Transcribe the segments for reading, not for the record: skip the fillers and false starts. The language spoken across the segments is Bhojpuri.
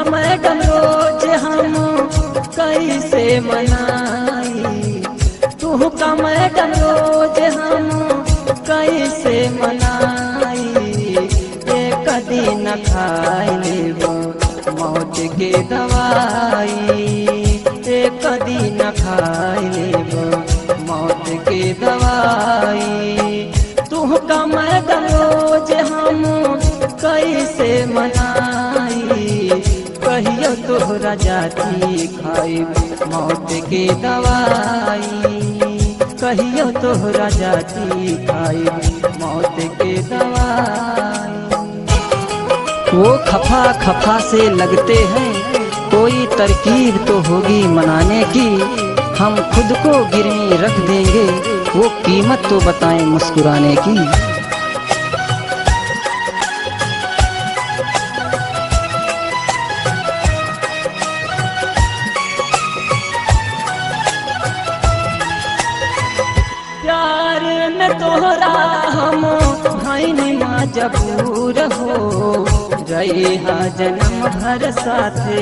मैडम रोज हम कैसे मनाई, तू का मैडम रोज हम कैसे मनाई। एक दिन खाई लेबो मौत के दवाई, एक दिन खाई लेबो मौत के दवाई। तू का मैडम रोज हम कैसे मनाई, कहियो तोहरा जाती खाई मौत के दवाई, कहियो तोहरा जाती खाई मौत के दवाई। वो खफा खफा से लगते हैं, कोई तरकीब तो होगी मनाने की। हम खुद को गिरवी रख देंगे, वो कीमत तो बताएं मुस्कुराने की। प्यार में तोहरा हम भाईनी मजबूर हो, रहिहा जन्म भर साथे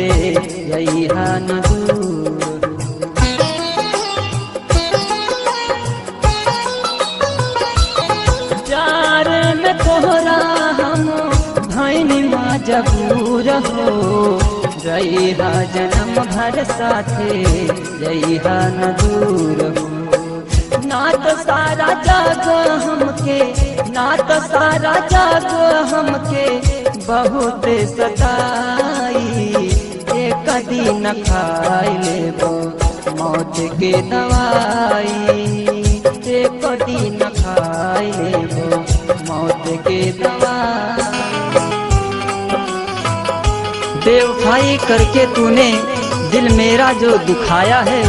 रहिहा न दूर। प्यार में तोहरा हम भाईनी मजबूर हो, रहिहा जन्म भर साथे रहिहा न दूर हो। ना तो सारा जग हमके, ना तो सारा जग हमके बहुत सताई। एक दिन खाई लेबो मौत के दवाई, एक दिन खाई लेबो मौत के दवाई। बेवफाई करके तूने दिल मेरा जो दुखाया है,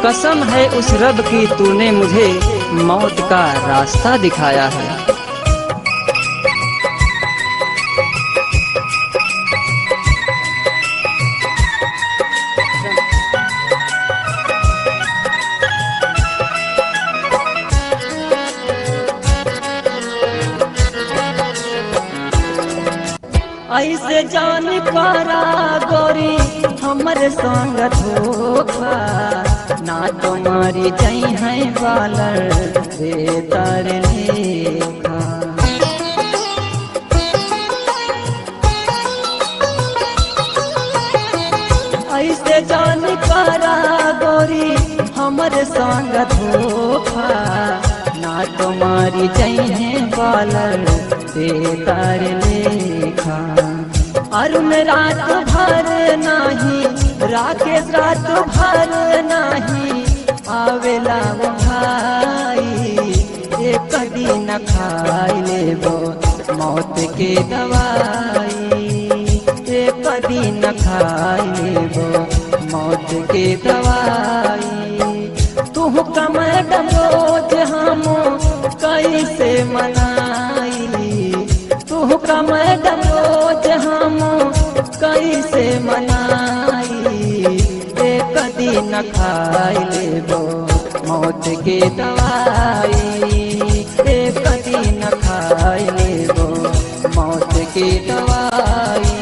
कसम है उस रब की तूने मुझे मौत का रास्ता दिखाया है। ऐसे जान करा गोरी हमर संग धोखा, ना तुम्हारी जई है बालर बेतर लेखा। ऐसे जान करा गोरी हमर संग धोखा, ना तुम्हारी जई है बालर बेतर लेखा। अरुण रात भर नाही, राकेश रात भर नाही, आवेला वो भाई। एक दिन खाई लेबो मौत के दवाई, एक दिन खाई लेबो मौत के दवाई। तू का मैडम रोज हम कैसे मनाई, तू का मैडम रोज हम कैसे मनाई। एक दिन खाई लेबो मौत के दवाई, एक दिन खाई लेबो मौत के दवाई।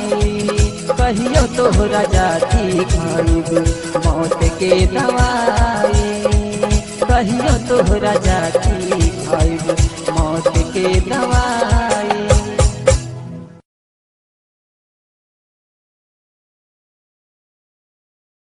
कहियो तोहरा जाती खाइब मौत के दवाई, कहियो तोहरा जाती खाइब मौत के दवाई।